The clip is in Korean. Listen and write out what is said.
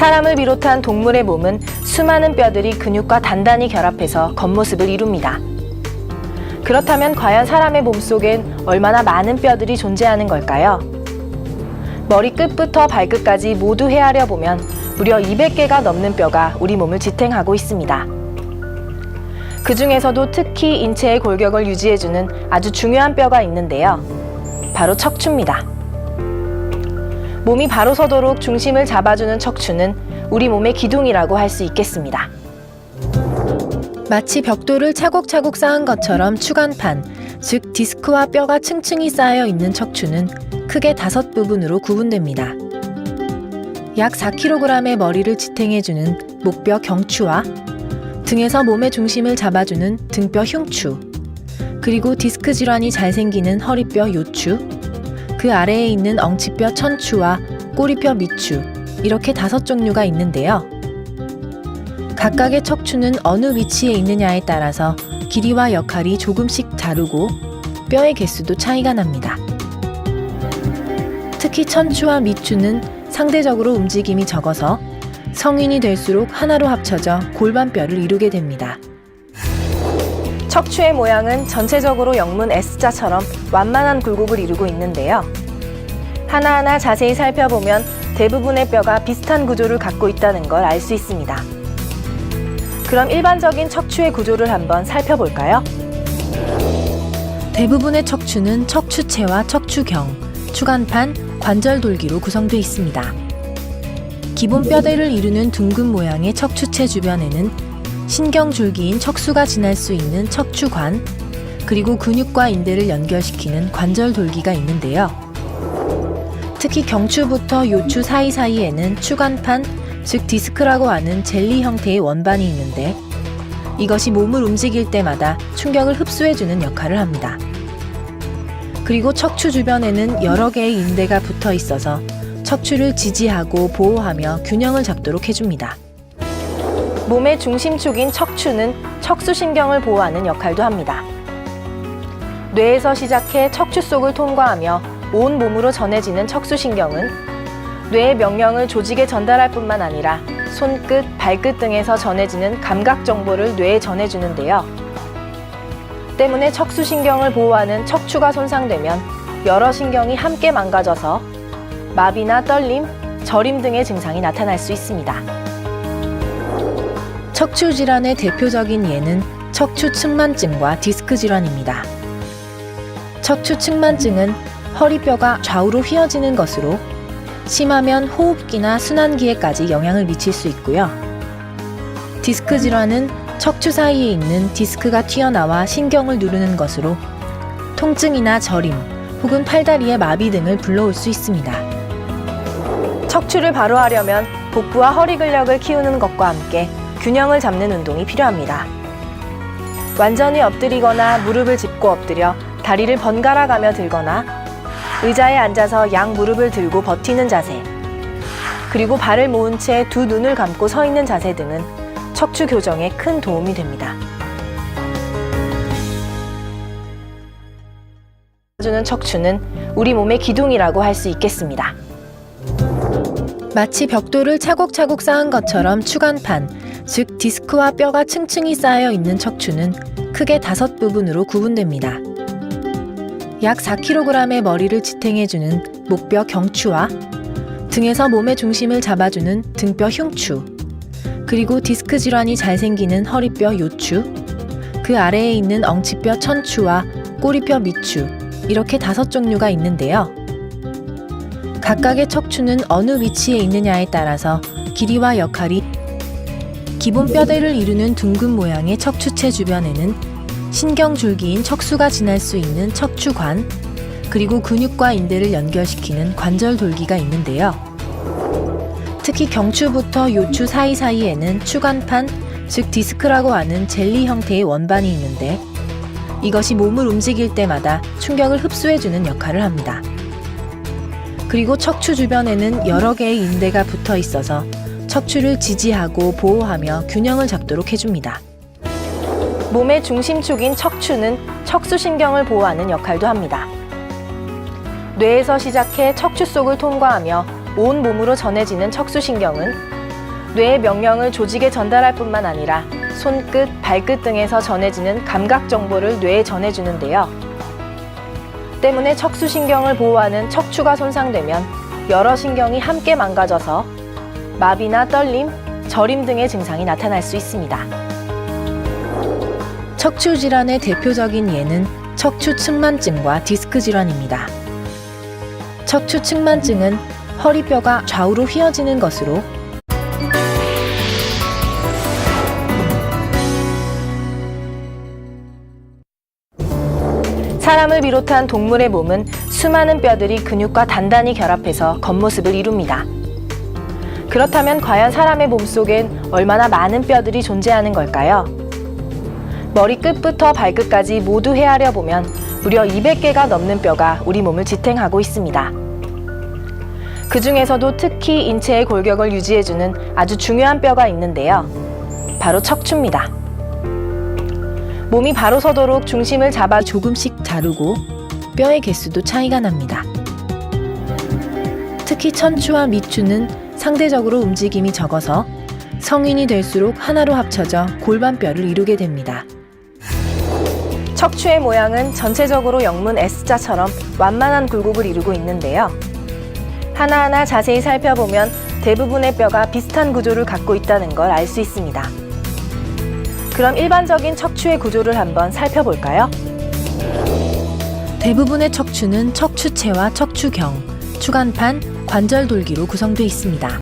사람을 비롯한 동물의 몸은 수많은 뼈들이 근육과 단단히 결합해서 겉모습을 이룹니다. 그렇다면 과연 사람의 몸속엔 얼마나 많은 뼈들이 존재하는 걸까요? 머리 끝부터 발끝까지 모두 헤아려 보면 무려 200개가 넘는 뼈가 우리 몸을 지탱하고 있습니다. 그 중에서도 특히 인체의 골격을 유지해주는 아주 중요한 뼈가 있는데요. 바로 척추입니다. 몸이 바로 서도록 중심을 잡아주는 척추는 우리 몸의 기둥이라고 할 수 있겠습니다. 마치 벽돌을 차곡차곡 쌓은 것처럼 추간판, 즉 디스크와 뼈가 층층이 쌓여 있는 척추는 크게 5부분으로 구분됩니다. 약 4kg의 머리를 지탱해주는 목뼈 경추와 등에서 몸의 중심을 잡아주는 등뼈 흉추, 그리고 디스크 질환이 잘 생기는 허리뼈 요추, 그 아래에 있는 엉치뼈 천추와 꼬리뼈 밑추, 이렇게 5종류가 있는데요. 각각의 척추는 어느 위치에 있느냐에 따라서 길이와 역할이 조금씩 다르고 뼈의 개수도 차이가 납니다. 특히 천추와 밑추는 상대적으로 움직임이 적어서 성인이 될수록 하나로 합쳐져 골반뼈를 이루게 됩니다. 척추의 모양은 전체적으로 영문 S자처럼 완만한 굴곡을 이루고 있는데요. 하나하나 자세히 살펴보면 대부분의 뼈가 비슷한 구조를 갖고 있다는 걸 알 수 있습니다. 그럼 일반적인 척추의 구조를 한번 살펴볼까요? 대부분의 척추는 척추체와 척추경, 추간판, 관절돌기로 구성되어 있습니다. 기본 뼈대를 이루는 둥근 모양의 척추체 주변에는 신경줄기인 척수가 지날 수 있는 척추관, 그리고 근육과 인대를 연결시키는 관절돌기가 있는데요. 특히 경추부터 요추 사이사이에는 추간판, 즉 디스크라고 하는 젤리 형태의 원반이 있는데 이것이 몸을 움직일 때마다 충격을 흡수해주는 역할을 합니다. 그리고 척추 주변에는 여러 개의 인대가 붙어 있어서 척추를 지지하고 보호하며 균형을 잡도록 해줍니다. 몸의 중심축인 척추는 척수신경을 보호하는 역할도 합니다. 뇌에서 시작해 척추 속을 통과하며 온 몸으로 전해지는 척수신경은 뇌의 명령을 조직에 전달할 뿐만 아니라 손끝, 발끝 등에서 전해지는 감각 정보를 뇌에 전해주는데요. 때문에 척수신경을 보호하는 척추가 손상되면 여러 신경이 함께 망가져서 마비나 떨림, 저림 등의 증상이 나타날 수 있습니다. 척추 질환의 대표적인 예는 척추 측만증과 디스크 질환입니다. 척추 측만증은 허리뼈가 좌우로 휘어지는 것으로 심하면 호흡기나 순환기에까지 영향을 미칠 수 있고요. 디스크 질환은 척추 사이에 있는 디스크가 튀어나와 신경을 누르는 것으로 통증이나 저림 혹은 팔다리의 마비 등을 불러올 수 있습니다. 척추를 바로 하려면 복부와 허리 근력을 키우는 것과 함께 균형을 잡는 운동이 필요합니다. 완전히 엎드리거나 무릎을 짚고 엎드려 다리를 번갈아 가며 들거나 의자에 앉아서 양 무릎을 들고 버티는 자세, 그리고 발을 모은 채 두 눈을 감고 서 있는 자세 등은 척추 교정에 큰 도움이 됩니다. 주는 척추는 우리 몸의 기둥이라고 할 수 있겠습니다. 마치 벽돌을 차곡차곡 쌓은 것처럼 추간판, 즉 디스크와 뼈가 층층이 쌓여 있는 척추는 크게 5부분으로 구분됩니다. 약 4kg의 머리를 지탱해주는 목뼈 경추와 등에서 몸의 중심을 잡아주는 등뼈 흉추, 그리고 디스크 질환이 잘 생기는 허리뼈 요추, 그 아래에 있는 엉치뼈 천추와 꼬리뼈 밑추, 이렇게 5종류가 있는데요. 각각의 척추는 어느 위치에 있느냐에 따라서 길이와 역할이 기본 뼈대를 이루는 둥근 모양의 척추체 주변에는 신경줄기인 척수가 지날 수 있는 척추관, 그리고 근육과 인대를 연결시키는 관절돌기가 있는데요. 특히 경추부터 요추 사이사이에는 추간판, 즉 디스크라고 하는 젤리 형태의 원반이 있는데 이것이 몸을 움직일 때마다 충격을 흡수해주는 역할을 합니다. 그리고 척추 주변에는 여러 개의 인대가 붙어 있어서 척추를 지지하고 보호하며 균형을 잡도록 해줍니다. 몸의 중심축인 척추는 척수신경을 보호하는 역할도 합니다. 뇌에서 시작해 척추 속을 통과하며 온 몸으로 전해지는 척수신경은 뇌의 명령을 조직에 전달할 뿐만 아니라 손끝, 발끝 등에서 전해지는 감각 정보를 뇌에 전해주는데요. 때문에 척수신경을 보호하는 척추가 손상되면 여러 신경이 함께 망가져서 마비나 떨림, 저림 등의 증상이 나타날 수 있습니다. 척추 질환의 대표적인 예는 척추 측만증과 디스크 질환입니다. 척추 측만증은 허리뼈가 좌우로 휘어지는 것으로 사람을 비롯한 동물의 몸은 수많은 뼈들이 근육과 단단히 결합해서 겉모습을 이룹니다. 그렇다면 과연 사람의 몸속엔 얼마나 많은 뼈들이 존재하는 걸까요? 머리 끝부터 발끝까지 모두 헤아려 보면 무려 200개가 넘는 뼈가 우리 몸을 지탱하고 있습니다. 그 중에서도 특히 인체의 골격을 유지해주는 아주 중요한 뼈가 있는데요. 바로 척추입니다. 몸이 바로 서도록 중심을 잡아 조금씩 자르고 뼈의 개수도 차이가 납니다. 특히 천추와 밑추는 상대적으로 움직임이 적어서 성인이 될수록 하나로 합쳐져 골반뼈를 이루게 됩니다. 척추의 모양은 전체적으로 영문 S자처럼 완만한 굴곡을 이루고 있는데요. 하나하나 자세히 살펴보면 대부분의 뼈가 비슷한 구조를 갖고 있다는 걸 알 수 있습니다. 그럼 일반적인 척추의 구조를 한번 살펴볼까요? 대부분의 척추는 척추체와 척추경, 추간판, 관절돌기로 구성되어 있습니다.